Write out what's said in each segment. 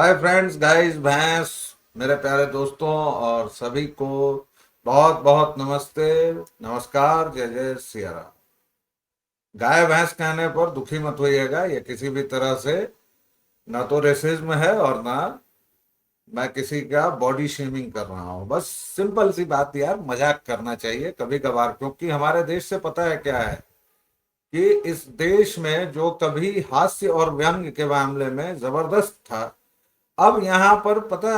Hi friends, guys, भैंस, मेरे प्यारे दोस्तों और सभी को बहुत बहुत नमस्ते, नमस्कार, जय जय सिया राम। गाय भैंस कहने पर दुखी मत होइएगा, ये किसी भी तरह से ना तो रेसिज्म है और ना मैं किसी का बॉडी शेमिंग कर रहा हूं। बस सिंपल सी बात यार, मजाक करना चाहिए कभी कभार, क्योंकि हमारे देश से पता है क्या है कि इस देश में जो कभी हास्य और व्यंग के मामले में जबरदस्त था, अब यहाँ पर पता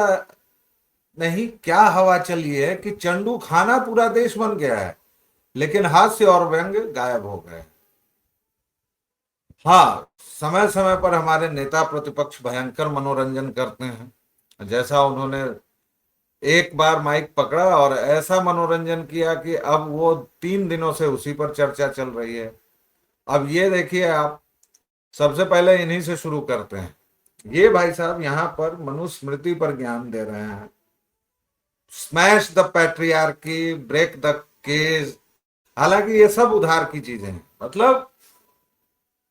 नहीं क्या हवा चली है कि चंडू खाना पूरा देश बन गया है, लेकिन हास्य और व्यंग गायब हो गए। हाँ, समय समय पर हमारे नेता प्रतिपक्ष भयंकर मनोरंजन करते हैं। जैसा उन्होंने एक बार माइक पकड़ा और ऐसा मनोरंजन किया कि अब वो 3 दिनों से उसी पर चर्चा चल रही है। अब ये देखिए आप, सबसे पहले इन्हीं से शुरू करते हैं। ये भाई साहब यहाँ पर मनुस्मृति पर ज्ञान दे रहे हैं। Smash the patriarchy, break the cage. हालांकि ये सब उधार की चीजें हैं। मतलब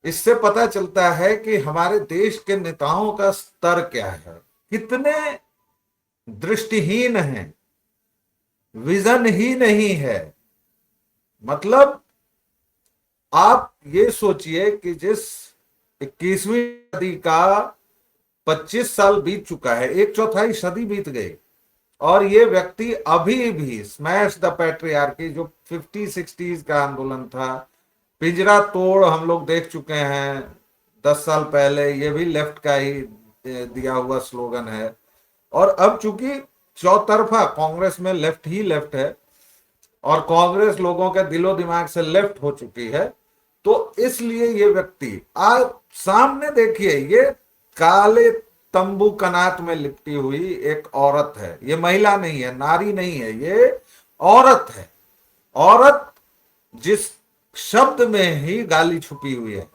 इससे पता चलता है कि हमारे देश के नेताओं का स्तर क्या है, कितने दृष्टिहीन हैं, विजन ही नहीं है। मतलब आप ये सोचिए कि जिस 21वीं सदी का 25 साल बीत चुका है, एक चौथाई सदी बीत गई, और ये व्यक्ति अभी भी स्मैश द पैट्रियार्की, जो 50-60s का आंदोलन था, पिंजरा तोड़, हम लोग देख चुके हैं 10 साल पहले। ये भी लेफ्ट का ही दिया हुआ स्लोगन है। और अब चूंकि चौतरफा कांग्रेस में लेफ्ट ही लेफ्ट है और कांग्रेस लोगों के दिलो दिमाग से लेफ्ट हो चुकी है, तो इसलिए ये व्यक्ति, आप सामने देखिए, ये काले तंबू कनात में लिपटी हुई एक औरत है। ये महिला नहीं है, नारी नहीं है, ये औरत है। औरत जिस शब्द में ही गाली छुपी हुई है,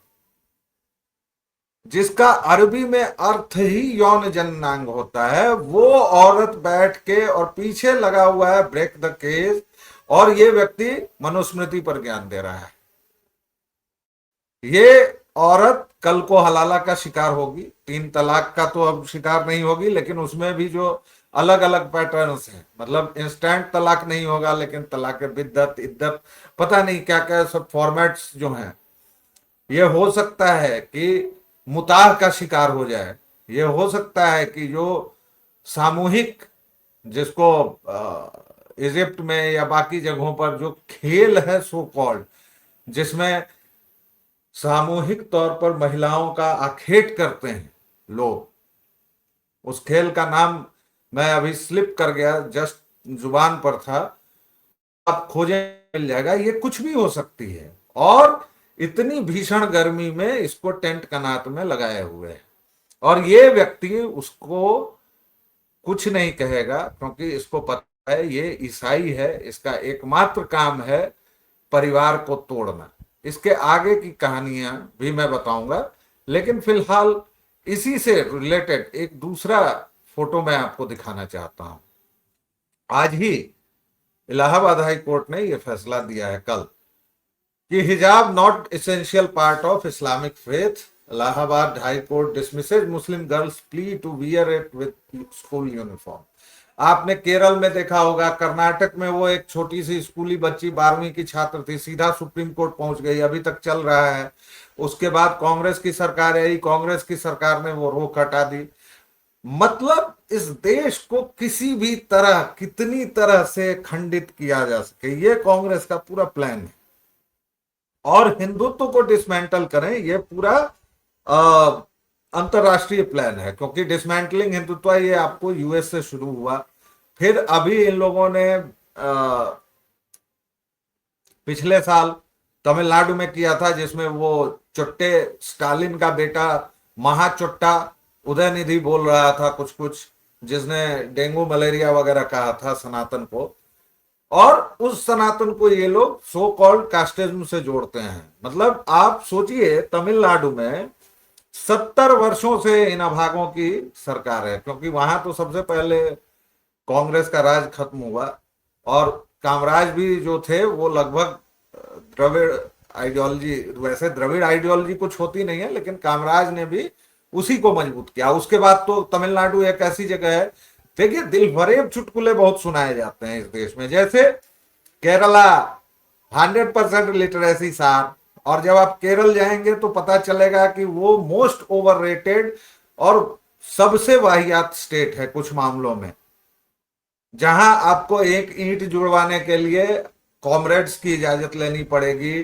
जिसका अरबी में अर्थ ही यौन जननांग होता है, वो औरत बैठ के और पीछे लगा हुआ है ब्रेक द केस, और ये व्यक्ति मनुस्मृति पर ज्ञान दे रहा है। ये औरत कल को हलाला का शिकार होगी। 3 तलाक का तो अब शिकार नहीं होगी, लेकिन उसमें भी जो अलग अलग पैटर्न्स हैं, मतलब इंस्टेंट तलाक नहीं होगा, लेकिन तलाक बिद्दत, इद्दत, पता नहीं क्या क्या सब फॉर्मेट्स जो हैं, ये हो सकता है कि मुताह का शिकार हो जाए। ये हो सकता है कि जो सामूहिक, जिसको इजिप्ट में या बाकी जगहों पर जो खेल है सो कॉल्ड, जिसमें सामूहिक तौर पर महिलाओं का आखेट करते हैं लोग, उस खेल का नाम मैं अभी स्लिप कर गया, जस्ट जुबान पर था, आप खोजें मिल जाएगा। ये कुछ भी हो सकती है, और इतनी भीषण गर्मी में इसको टेंट कनात में लगाए हुए है, और ये व्यक्ति उसको कुछ नहीं कहेगा, क्योंकि इसको पता है ये ईसाई है, इसका एकमात्र काम है परिवार को तोड़ना। इसके आगे की कहानियां भी मैं बताऊंगा, लेकिन फिलहाल इसी से रिलेटेड एक दूसरा फोटो मैं आपको दिखाना चाहता हूं। आज ही इलाहाबाद हाई कोर्ट ने यह फैसला दिया है कल कि hijab not essential part of Islamic faith. Allahabad high court dismisses Muslim girls plea to wear it with school uniform. आपने केरल में देखा होगा, कर्नाटक में वो एक छोटी सी स्कूली बच्ची 12वीं की छात्र थी, सीधा सुप्रीम कोर्ट पहुंच गई, अभी तक चल रहा है। उसके बाद कांग्रेस की सरकार आई, कांग्रेस की सरकार ने वो रोक हटा दी। मतलब इस देश को किसी भी तरह, कितनी तरह से खंडित किया जा सके, ये कांग्रेस का पूरा प्लान है। और हिंदुत्व को डिसमेंटल करें, ये पूरा अंतरराष्ट्रीय प्लान है, क्योंकि डिसमेंटलिंग हिंदुत्व ये आपको यूएस से शुरू हुआ, फिर अभी इन लोगों ने पिछले साल तमिलनाडु में किया था, जिसमें वो चुट्टे स्टालिन का बेटा महाचुट्टा उदयनिधि बोल रहा था कुछ कुछ, जिसने डेंगू मलेरिया वगैरह कहा था सनातन को, और उस सनातन को ये लोग सो कॉल्ड कास्टिज्म से जोड़ते हैं। मतलब आप सोचिए, तमिलनाडु में 70 वर्षों से इन अभागों की सरकार है, क्योंकि वहां तो सबसे पहले कांग्रेस का राज खत्म हुआ, और कामराज भी जो थे वो लगभग द्रविड़ आइडियोलॉजी, वैसे द्रविड़ आइडियोलॉजी कुछ होती नहीं है, लेकिन कामराज ने भी उसी को मजबूत किया। उसके बाद तो तमिलनाडु एक ऐसी जगह है, देखिए दिलफरेब चुटकुले बहुत सुनाए जाते हैं इस देश में, जैसे केरला 100% लिटरेसी सार, और जब आप केरल जाएंगे तो पता चलेगा कि वो मोस्ट ओवररेटेड और सबसे वाहियात स्टेट है कुछ मामलों में, जहां आपको एक ईंट जुड़वाने के लिए कॉमरेड्स की इजाजत लेनी पड़ेगी,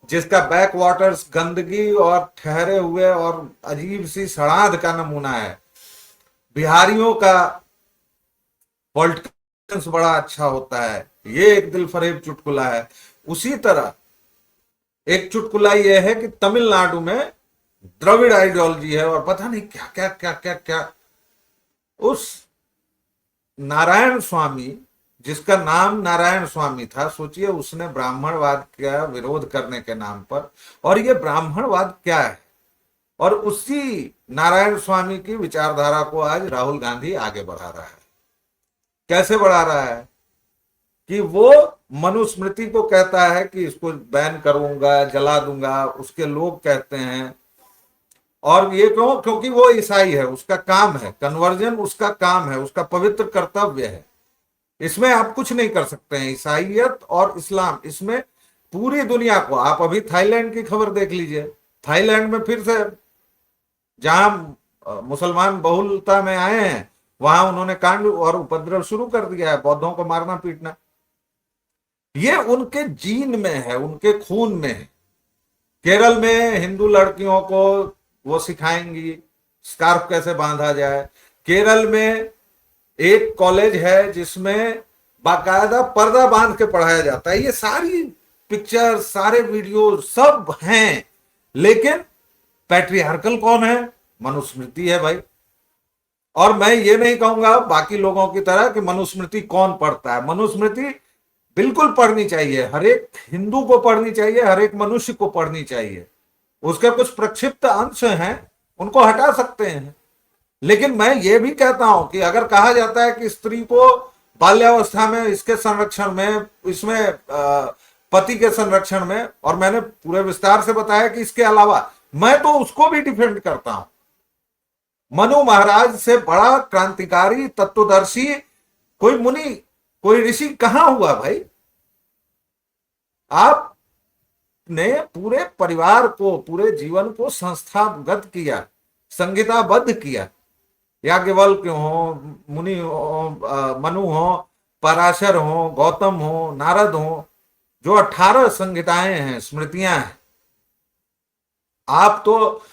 जिसका बैक वाटर्स गंदगी और ठहरे हुए और अजीब सी सड़ांध का नमूना है। बिहारियों का पॉलिटिक्स बड़ा अच्छा होता है, ये एक दिलफरेब चुटकुला है। उसी तरह एक चुटकुला यह है कि तमिलनाडु में द्रविड़ आइडियोलॉजी है और पता नहीं क्या क्या क्या क्या क्या। उस नारायण स्वामी, जिसका नाम नारायण स्वामी था, सोचिए उसने ब्राह्मणवाद का विरोध करने के नाम पर, और ये ब्राह्मणवाद क्या है, और उसी नारायण स्वामी की विचारधारा को आज राहुल गांधी आगे बढ़ा रहा है। कैसे बढ़ा रहा है कि वो मनुस्मृति को कहता है कि इसको बैन करूंगा, जला दूंगा, उसके लोग कहते हैं। और ये क्यों? क्योंकि वो ईसाई है, उसका काम है कन्वर्जन, उसका काम है, उसका पवित्र कर्तव्य है। इसमें आप कुछ नहीं कर सकते हैं, ईसाइयत और इस्लाम, इसमें पूरी दुनिया को, आप अभी थाईलैंड की खबर देख लीजिए, थाईलैंड में फिर से जहां मुसलमान बहुलता में आए हैं वहां उन्होंने कांड और उपद्रव शुरू कर दिया है, बौद्धों को मारना पीटना। ये उनके जीन में है, उनके खून में है। केरल में हिंदू लड़कियों को वो सिखाएंगी स्कार्फ कैसे बांधा जाए। केरल में एक कॉलेज है जिसमें बाकायदा पर्दा बांध के पढ़ाया जाता है। ये सारी पिक्चर, सारे वीडियो सब हैं, लेकिन पैट्रियार्कल कौन है? मनुस्मृति है भाई। और मैं ये नहीं कहूंगा बाकी लोगों की तरह कि मनुस्मृति कौन पढ़ता है। मनुस्मृति बिल्कुल पढ़नी चाहिए, हर एक हिंदू को पढ़नी चाहिए, हर एक मनुष्य को पढ़नी चाहिए। उसके कुछ प्रक्षिप्त अंश हैं, उनको हटा सकते हैं, लेकिन मैं ये भी कहता हूं कि अगर कहा जाता है कि स्त्री को बाल्यावस्था में इसके संरक्षण में, इसमें पति के संरक्षण में, और मैंने पूरे विस्तार से बताया कि इसके अलावा, मैं तो उसको भी डिफेंड करता हूं। मनु महाराज से बड़ा क्रांतिकारी तत्वदर्शी कोई मुनि, कोई ऋषि कहां हुआ भाई? आपने पूरे परिवार को, पूरे जीवन को संस्थागत किया, संहिताबद्ध किया। याज्ञवल्क्य हो, मुनि हो, मनु हो, पराशर हो, गौतम हो, नारद हो, जो 18 संहिताएं हैं, स्मृतियां हैं। आप तो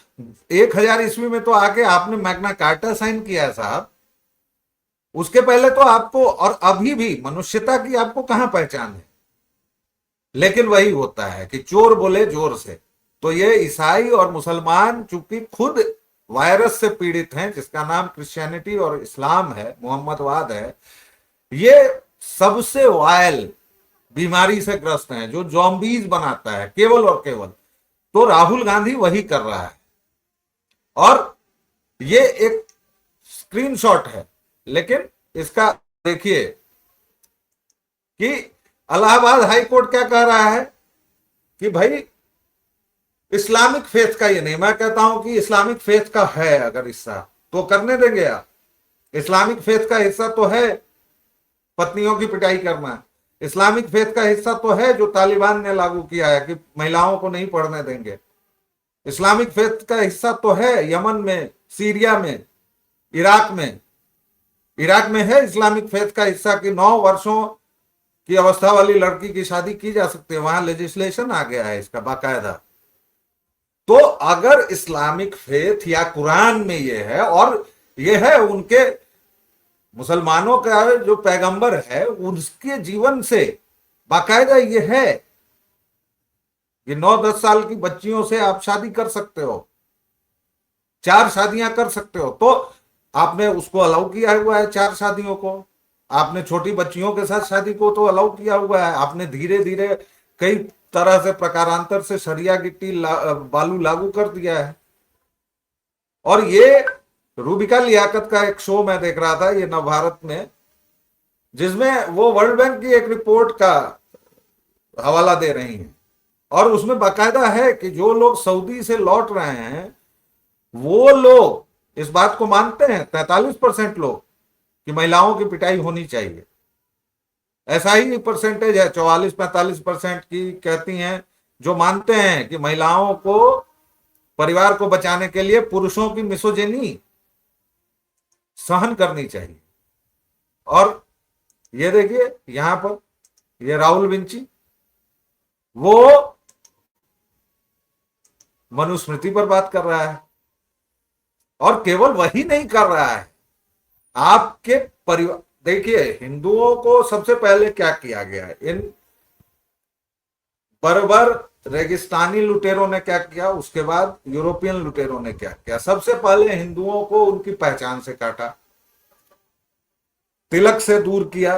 1000 ईस्वी में तो आके आपने मैग्ना कार्टा साइन किया है साहब। उसके पहले तो आपको, और अभी भी मनुष्यता की आपको कहां पहचान है? लेकिन वही होता है कि चोर बोले जोर से। तो ये ईसाई और मुसलमान चूंकि खुद वायरस से पीड़ित हैं, जिसका नाम क्रिश्चियनिटी और इस्लाम है, मोहम्मदवाद है, ये सबसे वायल बीमारी से ग्रस्त हैं, जो जॉम्बीज बनाता है केवल और केवल। तो राहुल गांधी वही कर रहा है, और ये एक स्क्रीनशॉट है, लेकिन इसका देखिए कि इलाहाबाद हाई कोर्ट क्या कह रहा है कि भाई इस्लामिक फेथ का ये नहीं। मैं कहता हूं कि इस्लामिक फेथ का है अगर हिस्सा तो करने देंगे आप। इस्लामिक फेथ का हिस्सा तो है पत्नियों की पिटाई करना, इस्लामिक फेथ का हिस्सा तो है जो तालिबान ने लागू किया है कि महिलाओं को नहीं पढ़ने देंगे। इस्लामिक फेथ का हिस्सा तो है यमन में, सीरिया में, इराक में। इराक में है इस्लामिक फेथ का हिस्सा कि 9 वर्षों की अवस्था वाली लड़की की शादी की जा सकती है, वहां लेजिस्लेशन आ गया है इसका बाकायदा। तो अगर इस्लामिक फेथ या कुरान में ये है, और ये है उनके मुसलमानों का जो पैगंबर है उसके जीवन से बाकायदा ये है कि 9-10 साल की बच्चियों से आप शादी कर सकते हो, 4 शादियां कर सकते हो। तो आपने उसको अलाउ किया हुआ है 4 शादियों को, आपने छोटी बच्चियों के साथ शादी को तो अलाउ किया हुआ है, आपने धीरे धीरे कई तरह से प्रकारांतर से शरिया गिट्टी बालू लागू कर दिया है। और ये रूबिका लियाकत का एक शो मैं देख रहा था ये नवभारत में, जिसमें वो वर्ल्ड बैंक की एक रिपोर्ट का हवाला दे रही हैं, और उसमें बाकायदा है कि जो लोग सऊदी से लौट रहे हैं वो लोग इस बात को मानते हैं 43% लोग कि महिलाओं की पिटाई होनी चाहिए। ऐसा ही परसेंटेज है, 44-45% की कहती हैं जो मानते हैं कि महिलाओं को, परिवार को बचाने के लिए पुरुषों की मिसोजिनी सहन करनी चाहिए। और ये देखिए यहां पर ये राहुल विंची, वो मनुस्मृति पर बात कर रहा है, और केवल वही नहीं कर रहा है, आपके परिवार, देखिए हिंदुओं को सबसे पहले क्या किया गया है, इन बर्बर रेगिस्तानी लुटेरों ने क्या किया, उसके बाद यूरोपियन लुटेरों ने क्या किया। सबसे पहले हिंदुओं को उनकी पहचान से काटा, तिलक से दूर किया।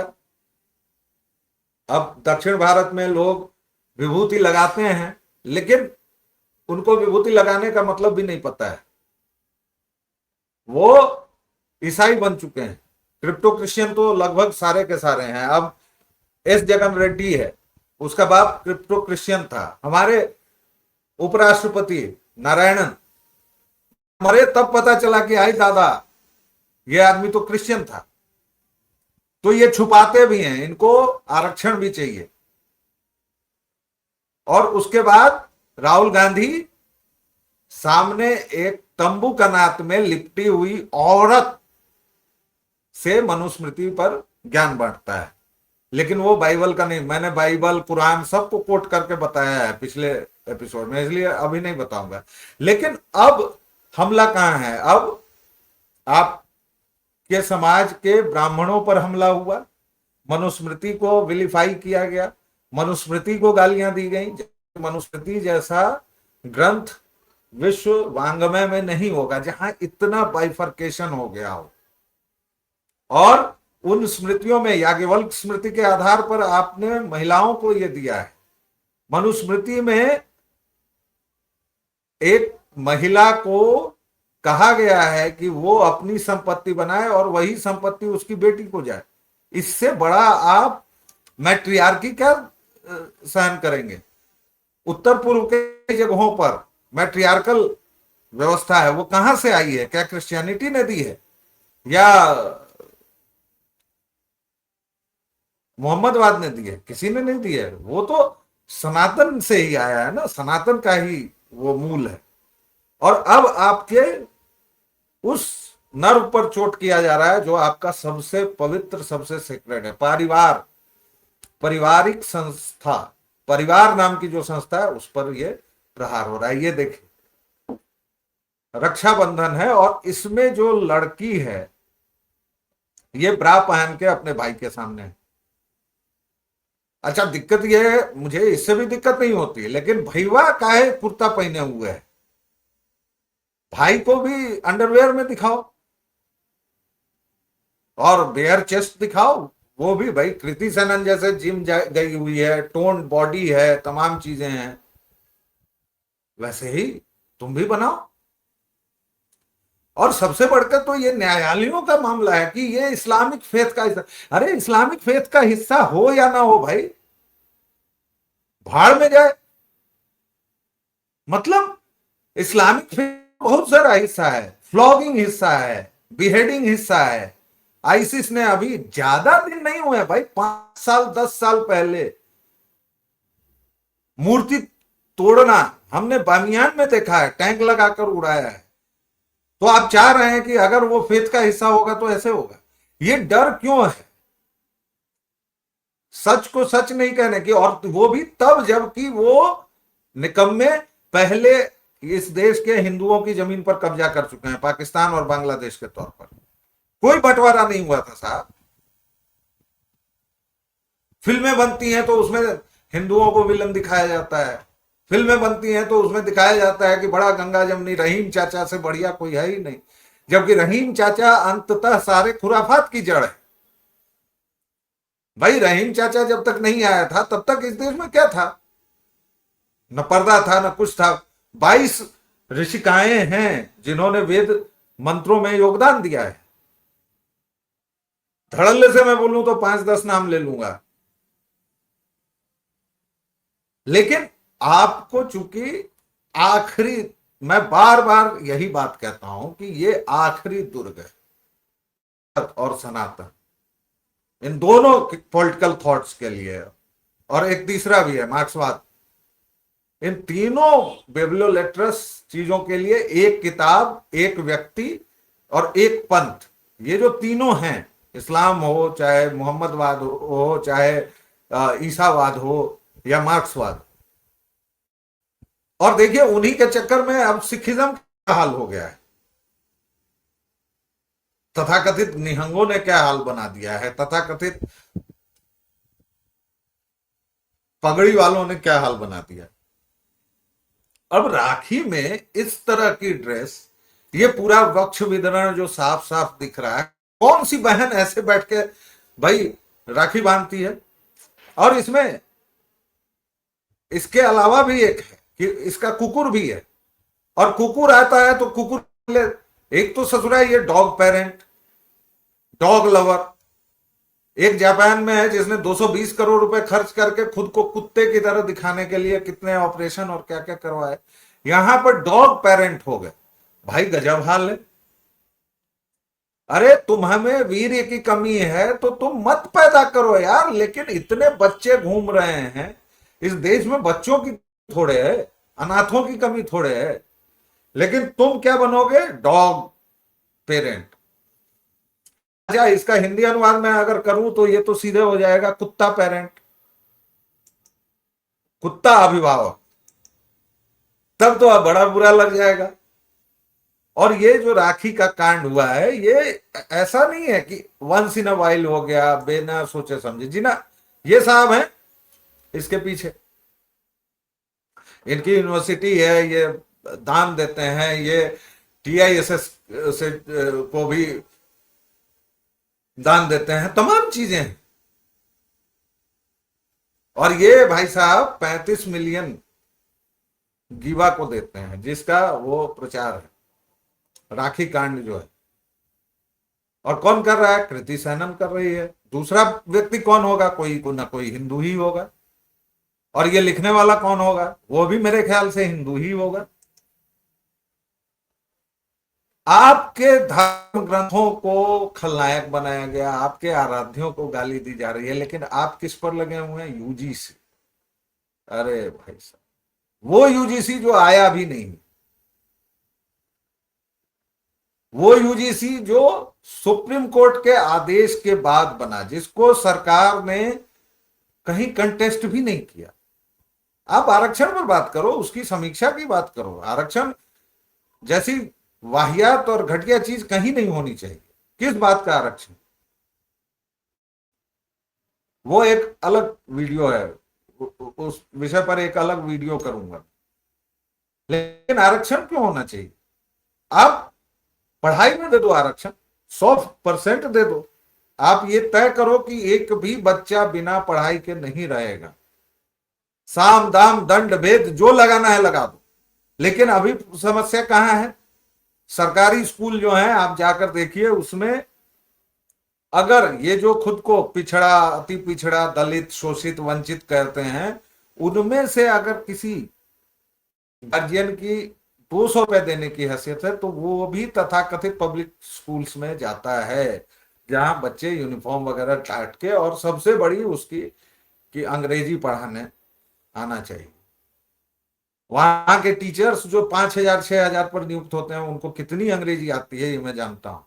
अब दक्षिण भारत में लोग विभूति लगाते हैं, लेकिन उनको विभूति लगाने का मतलब भी नहीं पता है, वो ईसाई बन चुके हैं। क्रिप्टो क्रिश्चियन तो लगभग सारे के सारे हैं। अब एस जगन रेड्डी है, उसका बाप क्रिप्टो क्रिश्चियन था। हमारे उपराष्ट्रपति नारायणन मरे तब पता चला कि आई दादा, ये आदमी तो क्रिश्चियन था। तो ये छुपाते भी हैं, इनको आरक्षण भी चाहिए। और उसके बाद राहुल गांधी सामने एक तंबू कनात में लिपटी हुई औरत से मनुस्मृति पर ज्ञान बांटता है, लेकिन वो बाइबल का नहीं। मैंने बाइबल कुरान सबको कोट करके बताया है पिछले एपिसोड में, इसलिए अभी नहीं बताऊंगा। लेकिन अब हमला कहां है? अब आपके समाज के ब्राह्मणों पर हमला हुआ, मनुस्मृति को विलिफाई किया गया, मनुस्मृति को गालियां दी गई। मनुस्मृति जैसा ग्रंथ विश्व वांग्मय में नहीं होगा जहां इतना बाइफर्केशन हो गया हो। और उन स्मृतियों में याज्ञवल्क्य स्मृति के आधार पर आपने महिलाओं को यह दिया है। मनुस्मृति में एक महिला को कहा गया है कि वो अपनी संपत्ति बनाए और वही संपत्ति उसकी बेटी को जाए। इससे बड़ा आप मैट्रियार्की क्या सहन करेंगे? उत्तर पूर्व के जगहों पर मैट्रियार्कल व्यवस्था है, वो कहां से आई है? क्या क्रिश्चियनिटी ने दी है या मोहम्मदवाद ने दी है? किसी ने नहीं दी है। वो तो सनातन से ही आया है ना, सनातन का ही वो मूल है। और अब आपके उस नर्व पर चोट किया जा रहा है जो आपका सबसे पवित्र, सबसे सेक्रेड है। पारिवारिक संस्था, परिवार नाम की जो संस्था है, उस पर ये प्रहार हो रहा है। ये देखिए रक्षाबंधन है और इसमें जो लड़की है ये ब्रा पहन के अपने भाई के सामने है। अच्छा, दिक्कत ये है, मुझे इससे भी दिक्कत नहीं होती, लेकिन भैया काहे कुर्ता पहने हुए है? भाई को भी अंडरवेयर में दिखाओ और बेयर चेस्ट दिखाओ। वो भी भाई कृति सेनन जैसे जिम गई हुई है, टोन्ड बॉडी है, तमाम चीजें हैं, वैसे ही तुम भी बनाओ। और सबसे बढ़कर तो ये न्यायालयों का मामला है कि ये इस्लामिक फेथ का हिस्सा। अरे इस्लामिक फेथ का हिस्सा हो या ना हो भाई, भाड़ में जाए। मतलब इस्लामिक फेथ बहुत सारा हिस्सा है, फ्लॉगिंग हिस्सा है, बिहेडिंग हिस्सा है। आईसिस ने अभी ज्यादा दिन नहीं हुए भाई, 5 साल 10 साल पहले मूर्ति तोड़ना हमने बामियान में देखा है, टैंक लगाकर उड़ाया है। तो आप चाह रहे हैं कि अगर वो फेथ का हिस्सा होगा तो ऐसे होगा? ये डर क्यों है सच को सच नहीं कहने की? और वो भी तब जबकि वो निकम्मे पहले इस देश के हिंदुओं की जमीन पर कब्जा कर चुके हैं, पाकिस्तान और बांग्लादेश के तौर पर। कोई बंटवारा नहीं हुआ था साहब। फिल्में बनती हैं तो उसमें हिंदुओं को विलन दिखाया जाता है, फिल्में बनती हैं तो उसमें दिखाया जाता है कि बड़ा गंगा जमनी, रहीम चाचा से बढ़िया कोई है ही नहीं, जबकि रहीम चाचा अंततः सारे खुराफात की जड़ है। भाई रहीम चाचा जब तक नहीं आया था तब तक इस देश में क्या था? न पर्दा था न कुछ था। 22 ऋषिकाएं हैं जिन्होंने वेद मंत्रों में योगदान दिया है। धड़ल्ले से मैं बोलूं तो 5-10 नाम ले लूंगा। लेकिन आपको चूंकि आखिरी मैं बार बार यही बात कहता हूं कि ये आखिरी दुर्ग है और सनातन, इन दोनों पॉलिटिकल थॉट्स के लिए। और एक तीसरा भी है, मार्क्सवाद। इन तीनों बेबलोलेट्रस चीजों के लिए एक किताब, एक व्यक्ति और एक पंथ, ये जो तीनों हैं, इस्लाम हो चाहे मोहम्मदवाद हो चाहे ईसावाद हो या मार्क्सवाद। और देखिए उन्हीं के चक्कर में अब सिखिज्म का हाल हो गया है, तथाकथित निहंगों ने क्या हाल बना दिया है, तथाकथित पगड़ी वालों ने क्या हाल बना दिया। अब राखी में इस तरह की ड्रेस, ये पूरा वक्ष विदरण जो साफ साफ दिख रहा है, कौन सी बहन ऐसे बैठ के भाई राखी बांधती है। और इसमें इसके अलावा भी एक है कि इसका कुकुर भी है, और कुकुर आता है तो कुकुर, एक तो ससुरा ये डॉग पेरेंट, डॉग लवर। एक जापान में है जिसने 220 करोड़ रुपए खर्च करके खुद को कुत्ते की तरह दिखाने के लिए कितने ऑपरेशन और क्या क्या करवाए, यहां पर डॉग पेरेंट हो गए। भाई गजब हाल है। अरे तुम्हें वीर्य की कमी है तो तुम मत पैदा करो यार, लेकिन इतने बच्चे घूम रहे हैं इस देश में, बच्चों की थोड़े है, अनाथों की कमी थोड़े है, लेकिन तुम क्या बनोगे, डॉग पेरेंट। अच्छा, इसका हिंदी अनुवाद मैं अगर करूं तो ये तो सीधे हो जाएगा कुत्ता पेरेंट, कुत्ता अभिभावक। तब तो अब बड़ा बुरा लग जाएगा। और ये जो राखी का कांड हुआ है, ये ऐसा नहीं है कि वंस इन अ वाइल हो गया बिना सोचे समझे, जी ना। ये साहब है इसके पीछे, इनकी यूनिवर्सिटी है, ये दान देते हैं, ये TISS से को भी दान देते हैं, तमाम चीजें हैं। और ये भाई साहब 35 मिलियन गीवा को देते हैं, जिसका वो प्रचार है, राखी कांड जो है। और कौन कर रहा है, कृति सेनन कर रही है। दूसरा व्यक्ति कौन होगा, कोई ना कोई हिंदू ही होगा। और ये लिखने वाला कौन होगा, वो भी मेरे ख्याल से हिंदू ही होगा। आपके धर्म ग्रंथों को खलनायक बनाया गया, आपके आराध्यों को गाली दी जा रही है, लेकिन आप किस पर लगे हुए हैं, UGC। अरे भाई साहब, वो UGC जो आया भी नहीं, वो UGC जो सुप्रीम कोर्ट के आदेश के बाद बना, जिसको सरकार ने कहीं कंटेस्ट भी नहीं किया। आप आरक्षण पर बात करो, उसकी समीक्षा की बात करो। आरक्षण जैसी वाहियात और घटिया चीज कहीं नहीं होनी चाहिए। किस बात का आरक्षण, वो एक अलग वीडियो है, उस विषय पर एक अलग वीडियो करूंगा। लेकिन आरक्षण क्यों होना चाहिए, आप पढ़ाई में दे दो आरक्षण, 100% दे दो। आप ये तय करो कि एक भी बच्चा बिना पढ़ाई के नहीं रहेगा, साम दाम दंड भेद जो लगाना है लगा दो। लेकिन अभी समस्या कहां है, सरकारी स्कूल जो है आप जाकर देखिए, उसमें अगर ये जो खुद को पिछड़ा, अति पिछड़ा, दलित, शोषित, वंचित कहते हैं, उनमें से अगर किसी गार्जियन की 200 रुपए देने की हैसियत है तो वो भी तथाकथित पब्लिक स्कूल्स में जाता है, जहां बच्चे यूनिफॉर्म वगैरह काट के, और सबसे बड़ी उसकी कि अंग्रेजी पढ़ाने आना चाहिए। वहां के टीचर्स जो 5,000 6,000 पर नियुक्त होते हैं, उनको कितनी अंग्रेजी आती है ये मैं जानता हूं।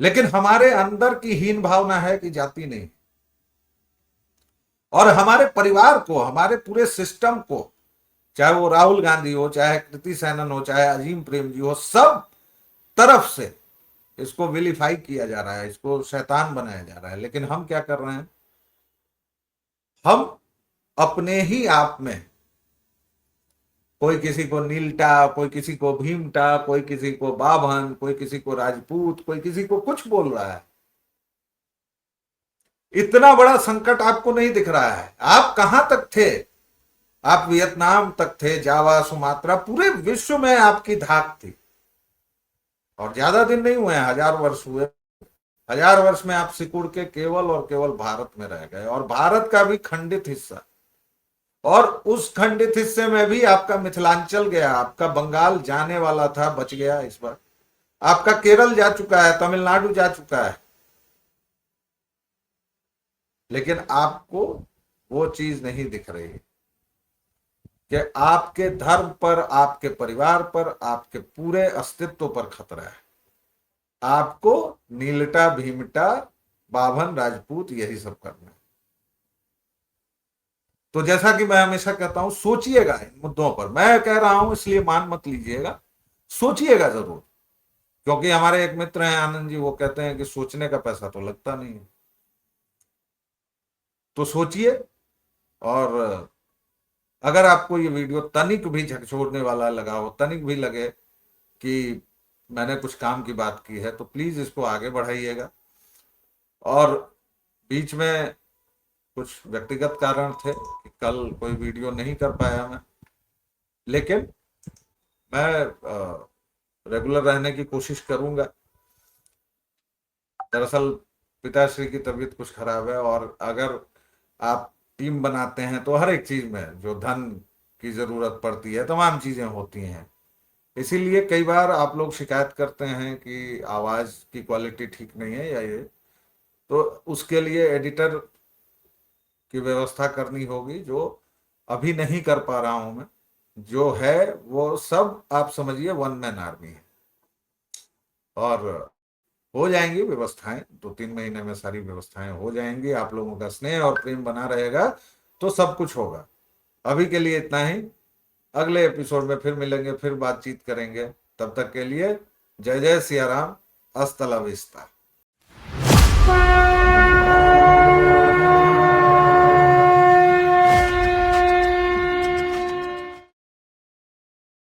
लेकिन हमारे अंदर की हीन भावना है कि जाती नहीं, और हमारे परिवार को, हमारे पूरे सिस्टम को, चाहे वो राहुल गांधी हो, चाहे कृति सेनन हो, चाहे अजीम प्रेम जी हो, सब तरफ से इसको विलीफाई किया जा रहा है, इसको शैतान बनाया जा रहा है। लेकिन हम क्या कर रहे हैं, हम अपने ही आप में, कोई किसी को नीलटा, कोई किसी को भीमटा, कोई किसी को बाभन, कोई किसी को राजपूत, कोई किसी को कुछ बोल रहा है। इतना बड़ा संकट आपको नहीं दिख रहा है। आप कहां तक थे, आप वियतनाम तक थे, जावा, सुमात्रा, पूरे विश्व में आपकी धाक थी। और ज्यादा दिन नहीं हुए, 1000 वर्ष हुए। 1000 वर्ष में आप सिकुड़ के केवल और केवल भारत में रह गए, और भारत का भी खंडित हिस्सा। और उस खंडित हिस्से में भी आपका मिथिलांचल गया, आपका बंगाल जाने वाला था, बच गया इस बार। आपका केरल जा चुका है, तमिलनाडु जा चुका है, लेकिन आपको वो चीज नहीं दिख रही कि आपके धर्म पर, आपके परिवार पर, आपके पूरे अस्तित्व पर खतरा है। आपको नीलटा, भीमटा, बाभन, राजपूत यही सब करना है। तो जैसा कि मैं हमेशा कहता हूं, सोचिएगा इन मुद्दों पर। मैं कह रहा हूं इसलिए मान मत लीजिएगा, सोचिएगा जरूर। क्योंकि हमारे एक मित्र हैं आनंद जी, वो कहते हैं कि सोचने का पैसा तो लगता नहीं है। तो सोचिए, और अगर आपको ये वीडियो तनिक भी झकझोरने वाला लगा हो, तनिक भी लगे कि मैंने कुछ काम की बात की है, तो प्लीज इसको आगे बढ़ाइएगा। और बीच में कुछ व्यक्तिगत कारण थे कि कल कोई वीडियो नहीं कर पाया मैं, लेकिन मैं रेगुलर रहने की कोशिश करूंगा। दरअसल पिताश्री की तबीयत कुछ खराब है, और अगर आप टीम बनाते हैं तो हर एक चीज में जो धन की जरूरत पड़ती है, तमाम चीजें होती हैं। इसीलिए कई बार आप लोग शिकायत करते हैं कि आवाज की क्वालिटी ठीक नहीं है या ये, तो उसके लिए एडिटर की व्यवस्था करनी होगी, जो अभी नहीं कर पा रहा हूं मैं। जो है वो सब आप समझिए वन मैन आर्मी है, और हो जाएंगी व्यवस्थाएं, 2-3 महीने में सारी व्यवस्थाएं हो जाएंगी। आप लोगों का स्नेह और प्रेम बना रहेगा तो सब कुछ होगा। अभी के लिए इतना ही, अगले एपिसोड में फिर मिलेंगे, फिर बातचीत करेंगे। तब तक के लिए जय जय सिया राम, अस्ता ला विस्ता।